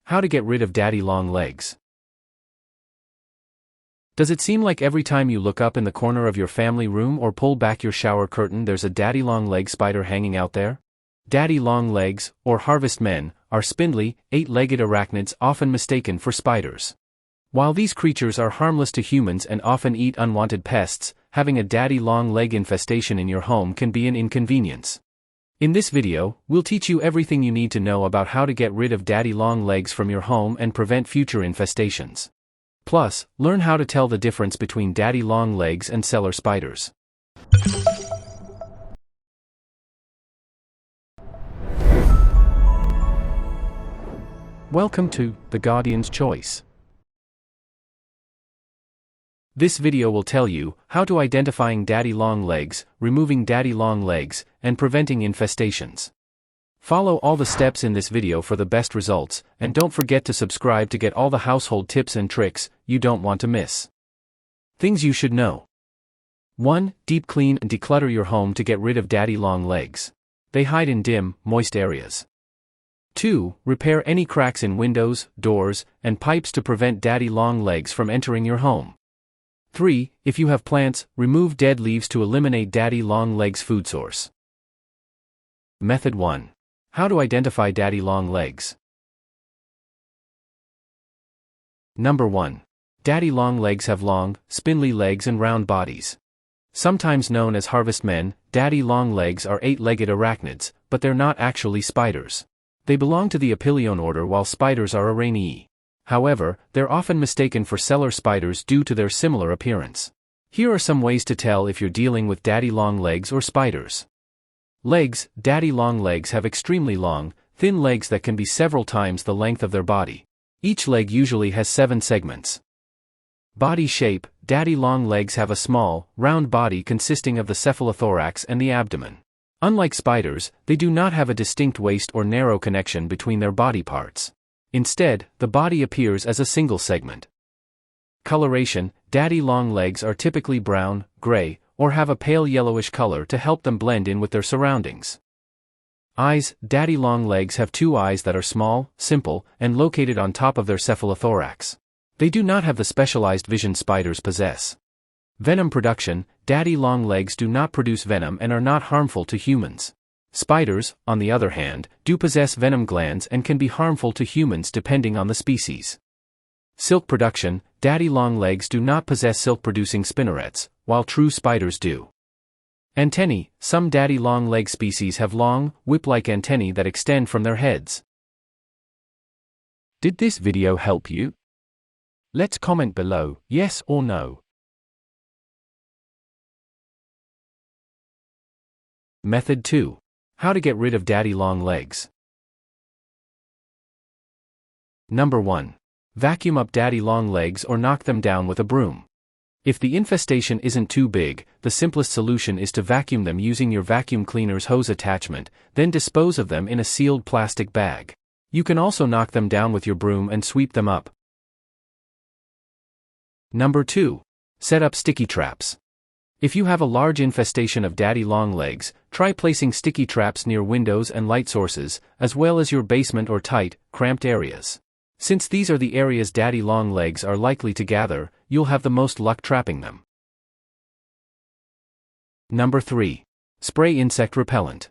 How to get rid of daddy long legs. Does it seem like every time you look up in the corner of your family room or pull back your shower curtain there's a daddy long leg spider hanging out there? Daddy long legs, or harvestmen, are spindly, 8-legged arachnids often mistaken for spiders. While these creatures are harmless to humans and often eat unwanted pests, having a daddy long leg infestation in your home can be an inconvenience. In this video, we'll teach you everything you need to know about how to get rid of daddy long legs from your home and prevent future infestations. Plus, learn how to tell the difference between daddy long legs and cellar spiders. Welcome to The Guardian's Choice. This video will tell you how to identifying daddy long legs, removing daddy long legs, and preventing infestations. Follow all the steps in this video for the best results, and don't forget to subscribe to get all the household tips and tricks you don't want to miss. Things you should know. 1. Deep clean and declutter your home to get rid of daddy long legs. They hide in dim, moist areas. 2. Repair any cracks in windows, doors, and pipes to prevent daddy long legs from entering your home. 3. If you have plants, remove dead leaves to eliminate daddy long legs food source. Method 1. How to identify daddy long legs. Number 1. Daddy long legs have long, spindly legs and round bodies. Sometimes known as harvestmen, daddy long legs are 8-legged arachnids, but they're not actually spiders. They belong to the Apilione order while spiders are arachnids. However, they're often mistaken for cellar spiders due to their similar appearance. Here are some ways to tell if you're dealing with daddy long legs or spiders. Legs. Daddy long legs have extremely long, thin legs that can be several times the length of their body. Each leg usually has 7 segments. Body shape. Daddy long legs have a small, round body consisting of the cephalothorax and the abdomen. Unlike spiders, they do not have a distinct waist or narrow connection between their body parts. Instead, the body appears as a single segment. Coloration. Daddy long legs are typically brown, gray, or have a pale yellowish color to help them blend in with their surroundings. Eyes. Daddy long legs have 2 eyes that are small, simple, and located on top of their cephalothorax. They do not have the specialized vision spiders possess. Venom production. Daddy long legs do not produce venom and are not harmful to humans. Spiders, on the other hand, do possess venom glands and can be harmful to humans depending on the species. Silk production. Daddy long legs do not possess silk-producing spinnerets, while true spiders do. Antennae. Some daddy long leg species have long, whip-like antennae that extend from their heads. Did this video help you? Let's comment below, yes or no. Method 2. How to get rid of daddy long legs. Number 1. Vacuum up daddy long legs or knock them down with a broom. If the infestation isn't too big, the simplest solution is to vacuum them using your vacuum cleaner's hose attachment, then dispose of them in a sealed plastic bag. You can also knock them down with your broom and sweep them up. Number 2. Set up sticky traps. If you have a large infestation of daddy long legs, try placing sticky traps near windows and light sources, as well as your basement or tight, cramped areas. Since these are the areas daddy long legs are likely to gather, you'll have the most luck trapping them. Number 3. Spray insect repellent.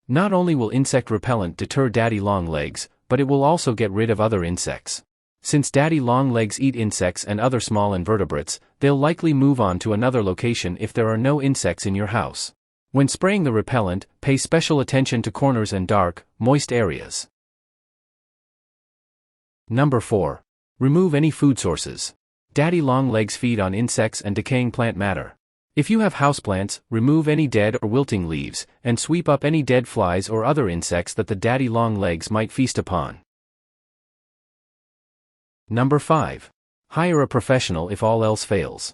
Not only will insect repellent deter daddy long legs, but it will also get rid of other insects. Since daddy long legs eat insects and other small invertebrates, they'll likely move on to another location if there are no insects in your house. When spraying the repellent, pay special attention to corners and dark, moist areas. Number 4. Remove any food sources. Daddy long legs feed on insects and decaying plant matter. If you have houseplants, remove any dead or wilting leaves, and sweep up any dead flies or other insects that the daddy long legs might feast upon. Number 5. Hire a professional if all else fails.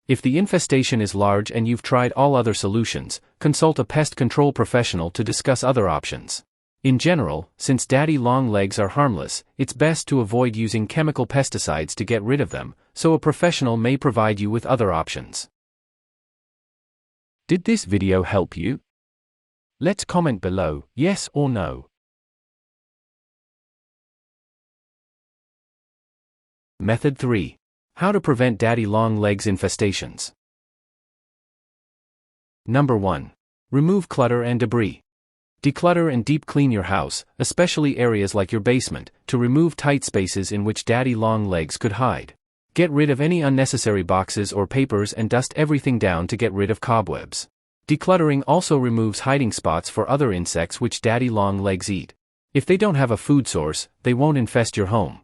If the infestation is large and you've tried all other solutions, consult a pest control professional to discuss other options. In general, since daddy long legs are harmless, it's best to avoid using chemical pesticides to get rid of them, so a professional may provide you with other options. Did this video help you? Let's comment below, yes or no. Method 3. How to prevent daddy long legs infestations. Number 1. Remove clutter and debris. Declutter and deep clean your house, especially areas like your basement, to remove tight spaces in which daddy long legs could hide. Get rid of any unnecessary boxes or papers and dust everything down to get rid of cobwebs. Decluttering also removes hiding spots for other insects which daddy long legs eat. If they don't have a food source, they won't infest your home.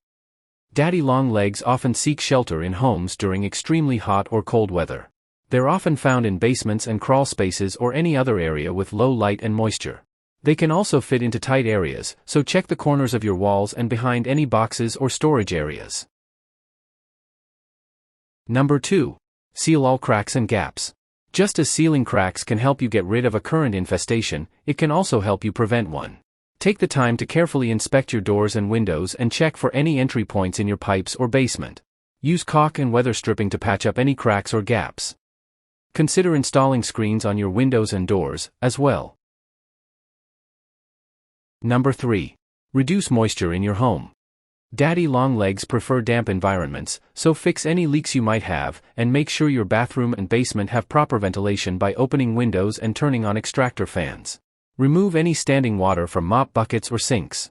Daddy long legs often seek shelter in homes during extremely hot or cold weather. They're often found in basements and crawl spaces or any other area with low light and moisture. They can also fit into tight areas, so check the corners of your walls and behind any boxes or storage areas. Number 2. Seal all cracks and gaps. Just as sealing cracks can help you get rid of a current infestation, it can also help you prevent one. Take the time to carefully inspect your doors and windows and check for any entry points in your pipes or basement. Use caulk and weather stripping to patch up any cracks or gaps. Consider installing screens on your windows and doors, as well. Number 3. Reduce moisture in your home. Daddy long legs prefer damp environments, so fix any leaks you might have, and make sure your bathroom and basement have proper ventilation by opening windows and turning on extractor fans. Remove any standing water from mop buckets or sinks.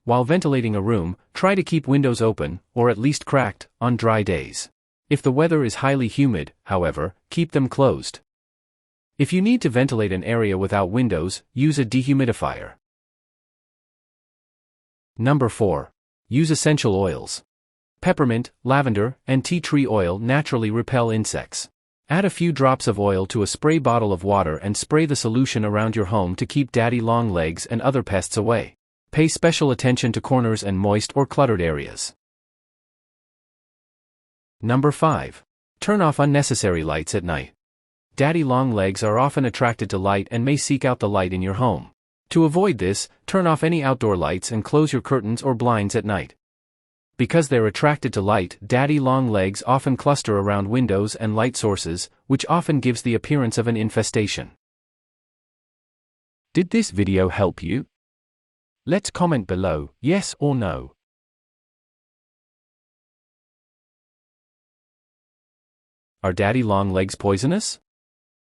While ventilating a room, try to keep windows open, or at least cracked, on dry days. If the weather is highly humid, however, keep them closed. If you need to ventilate an area without windows, use a dehumidifier. Number 4. Use essential oils. Peppermint, lavender, and tea tree oil naturally repel insects. Add a few drops of oil to a spray bottle of water and spray the solution around your home to keep daddy long legs and other pests away. Pay special attention to corners and moist or cluttered areas. Number 5. Turn off unnecessary lights at night. Daddy long legs are often attracted to light and may seek out the light in your home. To avoid this, turn off any outdoor lights and close your curtains or blinds at night. Because they're attracted to light, daddy long legs often cluster around windows and light sources, which often gives the appearance of an infestation. Did this video help you? Let's comment below, yes or no. Are daddy long legs poisonous?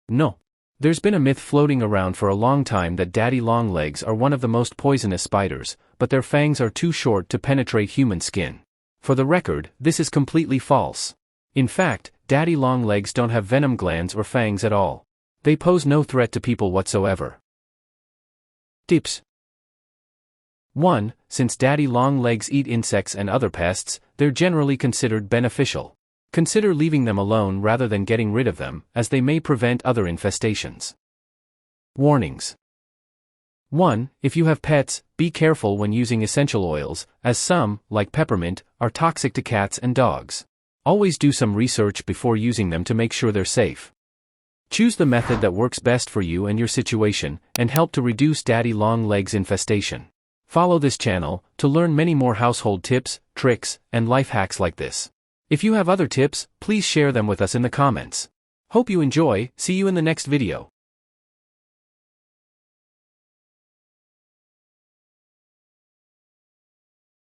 No. There's been a myth floating around for a long time that daddy long legs are one of the most poisonous spiders, but their fangs are too short to penetrate human skin. For the record, this is completely false. In fact, daddy long legs don't have venom glands or fangs at all. They pose no threat to people whatsoever. Tips. 1. Since daddy long legs eat insects and other pests, they're generally considered beneficial. Consider leaving them alone rather than getting rid of them, as they may prevent other infestations. Warnings. 1. If you have pets, be careful when using essential oils, as some, like peppermint, are toxic to cats and dogs. Always do some research before using them to make sure they're safe. Choose the method that works best for you and your situation, and help to reduce daddy long legs infestation. Follow this channel to learn many more household tips, tricks, and life hacks like this. If you have other tips, please share them with us in the comments. Hope you enjoy, see you in the next video.